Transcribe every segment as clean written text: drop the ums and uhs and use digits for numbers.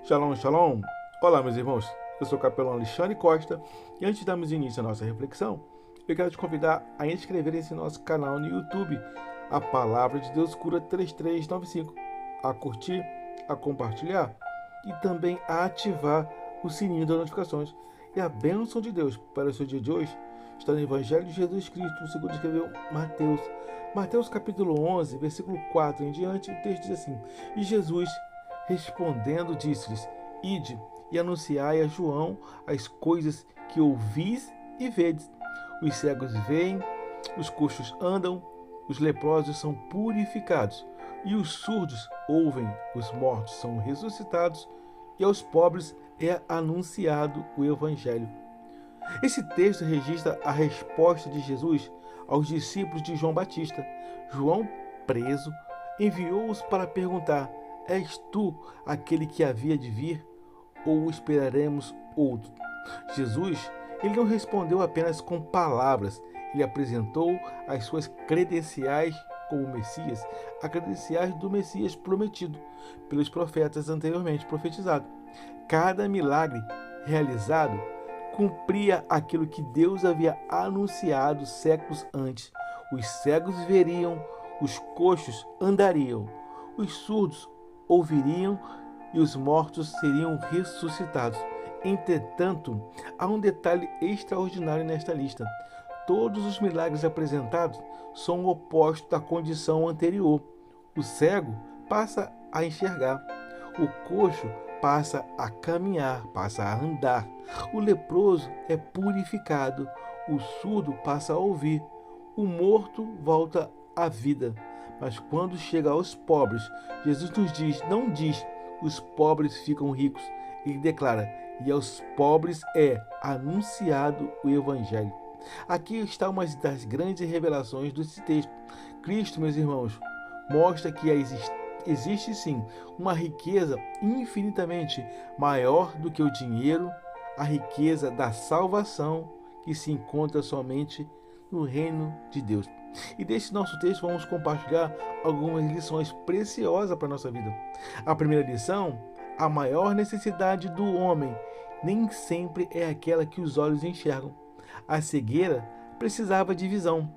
Shalom, shalom. Olá, meus irmãos. Eu sou o capelão Alexandre Costa e antes de darmos início à nossa reflexão, eu quero te convidar a inscrever-se em nosso canal no YouTube, A Palavra de Deus Cura 3395, a curtir, a compartilhar e também a ativar o sininho das notificações. E a bênção de Deus para o seu dia de hoje está no Evangelho de Jesus Cristo, segundo escreveu Mateus. Mateus capítulo 11, versículo 4 em diante, o texto diz assim: E Jesus, respondendo, disse-lhes: Ide e anunciai a João as coisas que ouvis e vedes. Os cegos veem, os coxos andam, os leprosos são purificados, e os surdos ouvem, os mortos são ressuscitados, e aos pobres é anunciado o Evangelho. Esse texto registra a resposta de Jesus aos discípulos de João Batista. João, preso, enviou-os para perguntar: És tu aquele que havia de vir, ou esperaremos outro? Jesus, ele não respondeu apenas com palavras, ele apresentou as suas credenciais como Messias, as credenciais do Messias prometido pelos profetas anteriormente profetizado. Cada milagre realizado cumpria aquilo que Deus havia anunciado séculos antes. Os cegos veriam, os coxos andariam, os surdos ouviriam e os mortos seriam ressuscitados. Entretanto, há um detalhe extraordinário nesta lista. Todos os milagres apresentados são o oposto da condição anterior. O cego passa a enxergar, o coxo passa a caminhar, passa a andar, o leproso é purificado, o surdo passa a ouvir, o morto volta à vida. Mas quando chega aos pobres, Jesus nos diz, não diz, os pobres ficam ricos. Ele declara, e aos pobres é anunciado o Evangelho. Aqui está uma das grandes revelações desse texto. Cristo, meus irmãos, mostra que existe sim uma riqueza infinitamente maior do que o dinheiro, a riqueza da salvação que se encontra somente no reino de Deus. E desse nosso texto vamos compartilhar algumas lições preciosas para a nossa vida. A primeira lição: a maior necessidade do homem nem sempre é aquela que os olhos enxergam. A cegueira precisava de visão,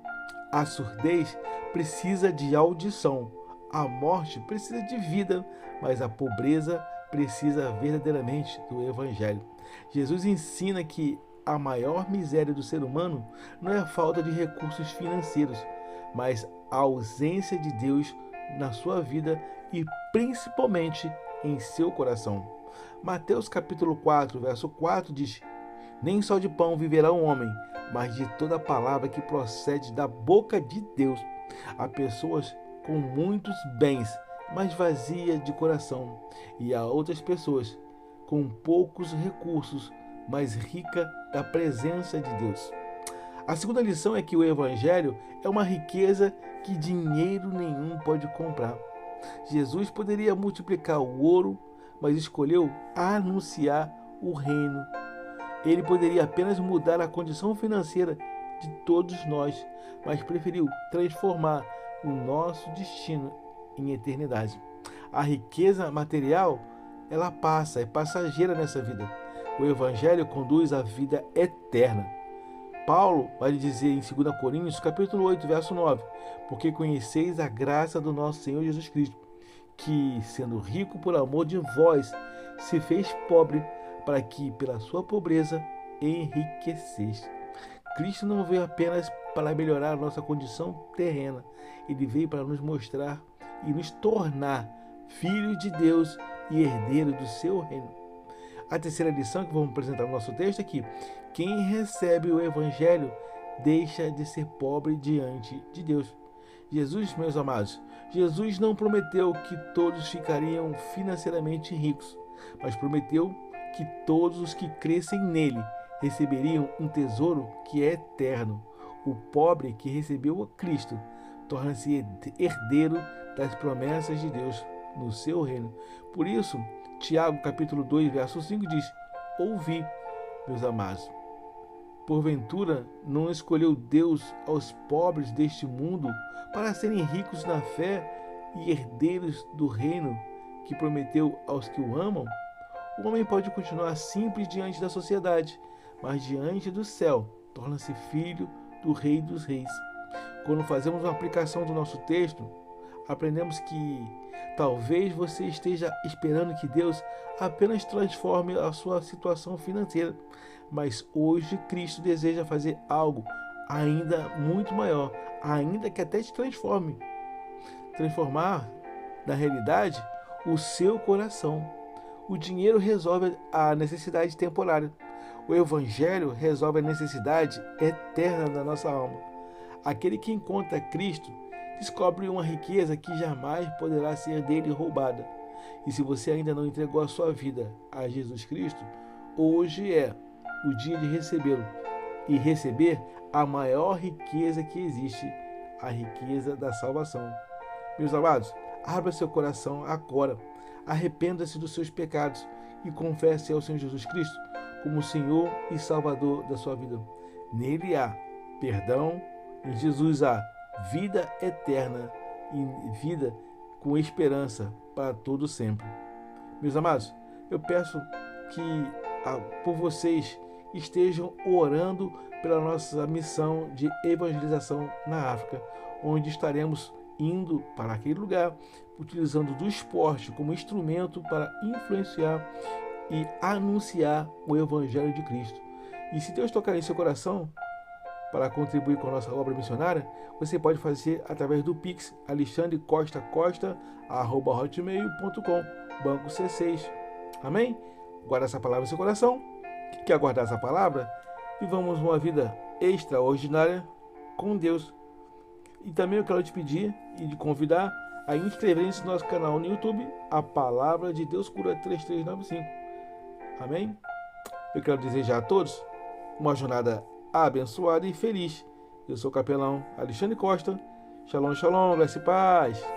a surdez precisa de audição, a morte precisa de vida, mas a pobreza precisa verdadeiramente do Evangelho. Jesus ensina que a maior miséria do ser humano não é a falta de recursos financeiros, mas a ausência de Deus na sua vida e principalmente em seu coração. Mateus capítulo 4, verso 4 diz: Nem só de pão viverá o homem, mas de toda palavra que procede da boca de Deus. Há pessoas com muitos bens, mas vazia de coração, e há outras pessoas com poucos recursos, mas rica da presença de Deus. A segunda lição é que o Evangelho é uma riqueza que dinheiro nenhum pode comprar. Jesus poderia multiplicar o ouro, mas escolheu anunciar o reino. Ele poderia apenas mudar a condição financeira de todos nós, mas preferiu transformar o nosso destino em eternidade. A riqueza material, ela passa, é passageira nessa vida. O Evangelho conduz à vida eterna. Paulo vai dizer em 2 Coríntios, capítulo 8, verso 9: Porque conheceis a graça do nosso Senhor Jesus Cristo, que, sendo rico por amor de vós, se fez pobre, para que, pela sua pobreza, enriqueceste. Cristo não veio apenas para melhorar a nossa condição terrena, ele veio para nos mostrar e nos tornar filhos de Deus e herdeiros do seu reino. A terceira lição que vamos apresentar no nosso texto é que quem recebe o Evangelho deixa de ser pobre diante de Deus. Jesus, meus amados, Jesus não prometeu que todos ficariam financeiramente ricos, mas prometeu que todos os que crescem nele receberiam um tesouro que é eterno. O pobre que recebeu a Cristo torna-se herdeiro das promessas de Deus no seu reino. Por isso, Tiago capítulo 2, verso 5 diz: Ouvi, meus amados, porventura não escolheu Deus aos pobres deste mundo para serem ricos na fé e herdeiros do reino que prometeu aos que o amam? O homem pode continuar simples diante da sociedade, mas diante do céu torna-se filho do Rei dos Reis. Quando fazemos uma aplicação do nosso texto, aprendemos que talvez você esteja esperando que Deus apenas transforme a sua situação financeira, mas hoje Cristo deseja fazer algo ainda muito maior, ainda que até te transforme. Transformar, na realidade, o seu coração. O dinheiro resolve a necessidade temporária. O Evangelho resolve a necessidade eterna da nossa alma. Aquele que encontra Cristo descobre uma riqueza que jamais poderá ser dele roubada. E se você ainda não entregou a sua vida a Jesus Cristo, hoje é o dia de recebê-lo e receber a maior riqueza que existe, a riqueza da salvação. Meus amados, abra seu coração agora, arrependa-se dos seus pecados e confesse ao Senhor Jesus Cristo como Senhor e Salvador da sua vida. Nele há perdão, em Jesus há vida eterna e vida com esperança para todo sempre. Meus amados, eu peço que por vocês estejam orando pela nossa missão de evangelização na África, onde estaremos indo para aquele lugar, utilizando do esporte como instrumento para influenciar e anunciar o Evangelho de Cristo. E se Deus tocar em seu coração para contribuir com a nossa obra missionária, você pode fazer através do Pix, alexandrecostacosta@hotmail.com, Banco C6. Amém? Guarda essa palavra em seu coração. Quer guardar essa palavra? Vivamos uma vida extraordinária com Deus. E também eu quero te pedir e te convidar a inscrever-se no nosso canal no YouTube, A Palavra de Deus Cura 3395. Amém? Eu quero desejar a todos uma jornada abençoada e feliz. Eu sou o capelão Alexandre Costa. Shalom, shalom, graça e paz.